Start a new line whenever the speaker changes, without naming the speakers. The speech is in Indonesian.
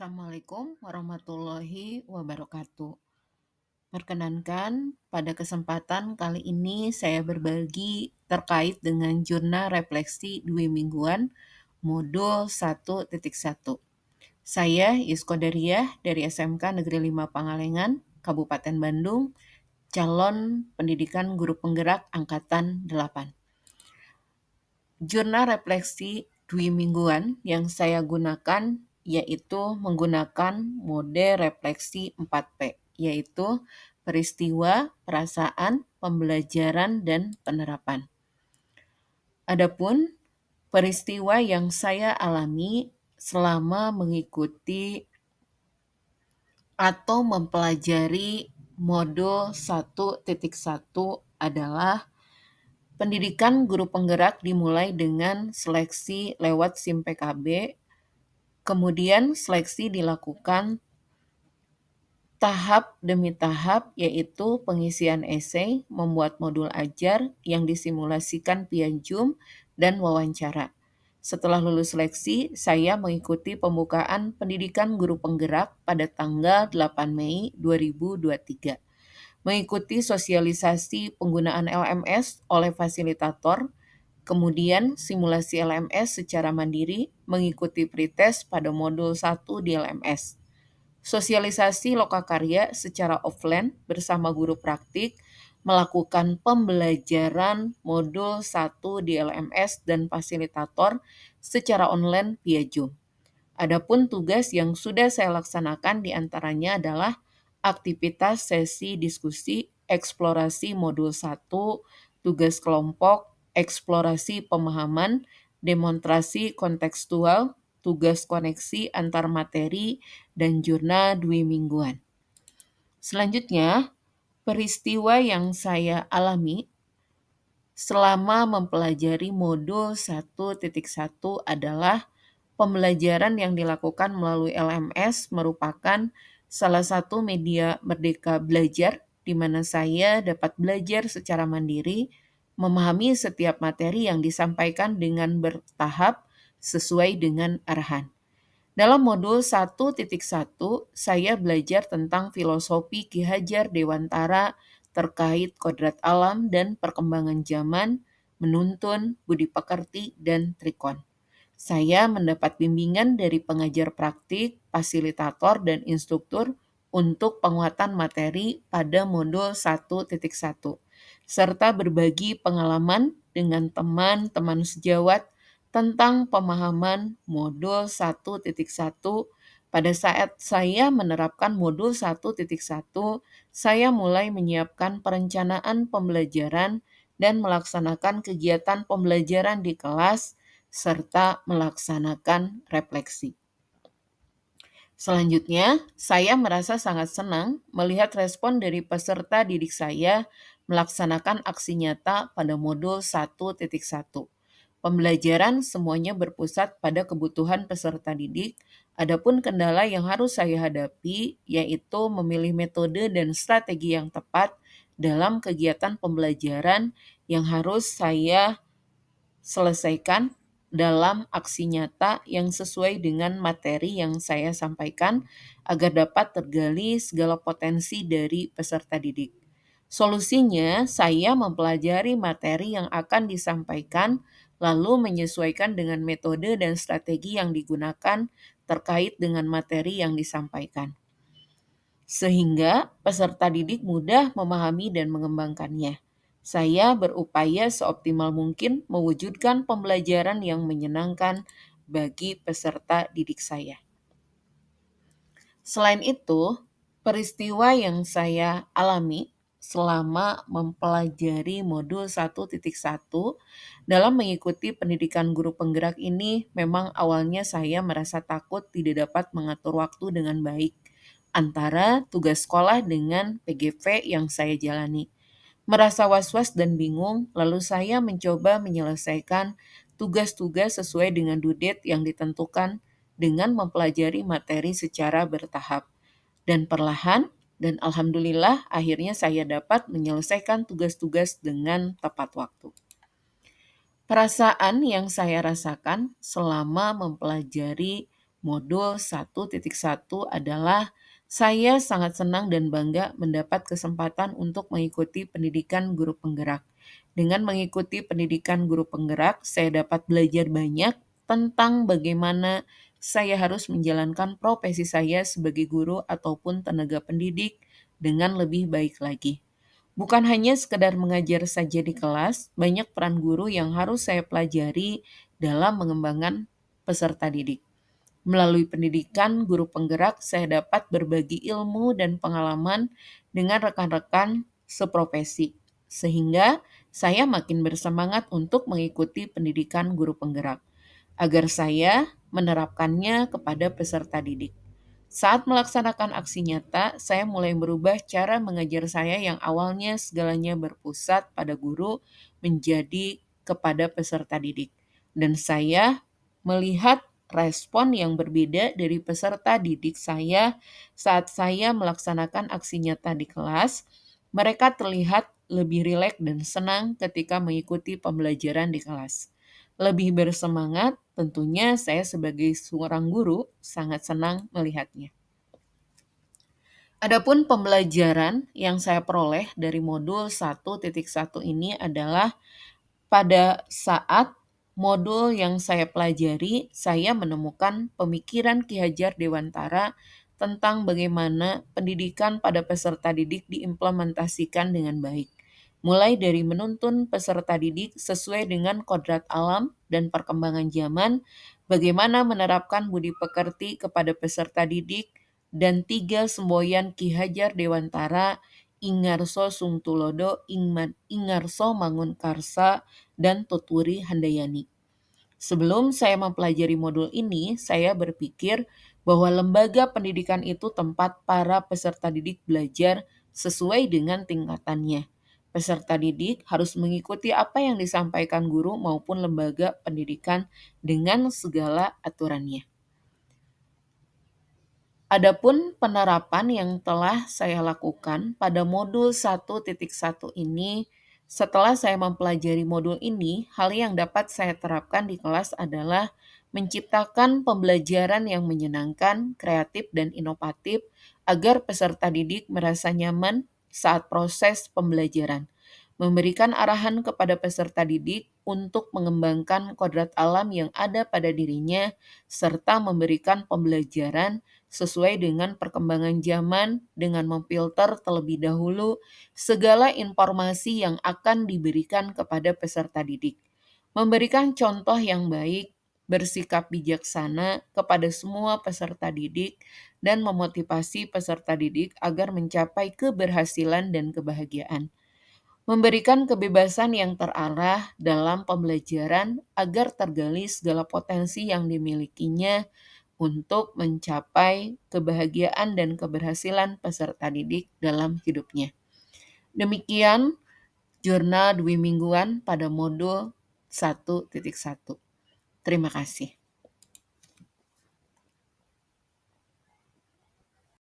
Assalamualaikum warahmatullahi wabarakatuh. Perkenankan, pada kesempatan kali ini saya berbagi terkait dengan jurnal refleksi dua mingguan modul 1.1. Saya Iskandariah dari SMK Negeri 5 Pangalengan, Kabupaten Bandung, calon pendidikan guru penggerak angkatan 8. Jurnal refleksi dua mingguan yang saya gunakan yaitu menggunakan mode refleksi 4P, yaitu peristiwa, perasaan, pembelajaran, dan penerapan. Adapun peristiwa yang saya alami selama mengikuti atau mempelajari modul 1.1 adalah pendidikan guru penggerak dimulai dengan seleksi lewat SIM PKB, kemudian seleksi dilakukan tahap demi tahap, yaitu pengisian esei, membuat modul ajar yang disimulasikan via Zoom, dan wawancara. Setelah lulus seleksi, saya mengikuti pembukaan pendidikan guru penggerak pada tanggal 8 Mei 2023. Mengikuti sosialisasi penggunaan LMS oleh fasilitator, kemudian simulasi LMS secara mandiri, mengikuti pretest pada modul 1 di LMS. Sosialisasi lokakarya secara offline bersama guru praktik, melakukan pembelajaran modul 1 di LMS dan fasilitator secara online via Zoom. Adapun tugas yang sudah saya laksanakan diantaranya adalah aktivitas sesi diskusi, eksplorasi modul 1, tugas kelompok, eksplorasi pemahaman, demonstrasi kontekstual, tugas koneksi antar materi, dan jurnal 2 mingguan. Selanjutnya, peristiwa yang saya alami selama mempelajari modul 1.1 adalah pembelajaran yang dilakukan melalui LMS merupakan salah satu media merdeka belajar di mana saya dapat belajar secara mandiri, memahami setiap materi yang disampaikan dengan bertahap sesuai dengan arahan. Dalam modul 1.1, saya belajar tentang filosofi Ki Hajar Dewantara terkait kodrat alam dan perkembangan zaman, menuntun, budi pekerti, dan trikon. Saya mendapat bimbingan dari pengajar praktik, fasilitator, dan instruktur untuk penguatan materi pada modul 1.1, serta berbagi pengalaman dengan teman-teman sejawat tentang pemahaman modul 1.1. Pada saat saya menerapkan modul 1.1, saya mulai menyiapkan perencanaan pembelajaran dan melaksanakan kegiatan pembelajaran di kelas serta melaksanakan refleksi. Selanjutnya, saya merasa sangat senang melihat respon dari peserta didik saya melaksanakan aksi nyata pada modul 1.1. Pembelajaran semuanya berpusat pada kebutuhan peserta didik. Adapun kendala yang harus saya hadapi yaitu memilih metode dan strategi yang tepat dalam kegiatan pembelajaran yang harus saya selesaikan dalam aksi nyata yang sesuai dengan materi yang saya sampaikan agar dapat tergali segala potensi dari peserta didik. Solusinya, saya mempelajari materi yang akan disampaikan, lalu menyesuaikan dengan metode dan strategi yang digunakan terkait dengan materi yang disampaikan, sehingga peserta didik mudah memahami dan mengembangkannya. Saya berupaya seoptimal mungkin mewujudkan pembelajaran yang menyenangkan bagi peserta didik saya. Selain itu, peristiwa yang saya alami selama mempelajari modul 1.1 dalam mengikuti pendidikan guru penggerak ini memang awalnya saya merasa takut tidak dapat mengatur waktu dengan baik antara tugas sekolah dengan PGV yang saya jalani. Merasa was-was dan bingung, lalu saya mencoba menyelesaikan tugas-tugas sesuai dengan due date yang ditentukan dengan mempelajari materi secara bertahap. Dan perlahan, dan alhamdulillah akhirnya saya dapat menyelesaikan tugas-tugas dengan tepat waktu. Perasaan yang saya rasakan selama mempelajari Modul 1.1 adalah saya sangat senang dan bangga mendapat kesempatan untuk mengikuti pendidikan guru penggerak. Dengan mengikuti pendidikan guru penggerak, saya dapat belajar banyak tentang bagaimana saya harus menjalankan profesi saya sebagai guru ataupun tenaga pendidik dengan lebih baik lagi. Bukan hanya sekedar mengajar saja di kelas, banyak peran guru yang harus saya pelajari dalam mengembangkan peserta didik. Melalui pendidikan guru penggerak, saya dapat berbagi ilmu dan pengalaman dengan rekan-rekan seprofesi, sehingga saya makin bersemangat untuk mengikuti pendidikan guru penggerak, agar saya menerapkannya kepada peserta didik. Saat melaksanakan aksi nyata, saya mulai merubah cara mengajar saya yang awalnya segalanya berpusat pada guru menjadi kepada peserta didik. Dan saya melihat respon yang berbeda dari peserta didik saya saat saya melaksanakan aksi nyata di kelas. Mereka terlihat lebih rileks dan senang ketika mengikuti pembelajaran di kelas. Lebih bersemangat, tentunya saya sebagai seorang guru sangat senang melihatnya. Adapun pembelajaran yang saya peroleh dari modul 1.1 ini adalah pada saat modul yang saya pelajari, saya menemukan pemikiran Ki Hajar Dewantara tentang bagaimana pendidikan pada peserta didik diimplementasikan dengan baik. Mulai dari menuntun peserta didik sesuai dengan kodrat alam dan perkembangan zaman, bagaimana menerapkan budi pekerti kepada peserta didik, dan 3 semboyan Ki Hajar Dewantara, Ingarso Sungtulodo, Ingarso Mangunkarsa, dan Tutwuri Handayani. Sebelum saya mempelajari modul ini, saya berpikir bahwa lembaga pendidikan itu tempat para peserta didik belajar sesuai dengan tingkatannya. Peserta didik harus mengikuti apa yang disampaikan guru maupun lembaga pendidikan dengan segala aturannya. Adapun penerapan yang telah saya lakukan pada modul 1.1 ini, setelah saya mempelajari modul ini, hal yang dapat saya terapkan di kelas adalah menciptakan pembelajaran yang menyenangkan, kreatif, dan inovatif agar peserta didik merasa nyaman saat proses pembelajaran. Memberikan arahan kepada peserta didik untuk mengembangkan kodrat alam yang ada pada dirinya, serta memberikan pembelajaran sesuai dengan perkembangan zaman dengan memfilter terlebih dahulu segala informasi yang akan diberikan kepada peserta didik. Memberikan contoh yang baik, bersikap bijaksana kepada semua peserta didik, dan memotivasi peserta didik agar mencapai keberhasilan dan kebahagiaan. Memberikan kebebasan yang terarah dalam pembelajaran agar tergali segala potensi yang dimilikinya untuk mencapai kebahagiaan dan keberhasilan peserta didik dalam hidupnya. Demikian jurnal dwi mingguan pada modul 1.1. Terima kasih.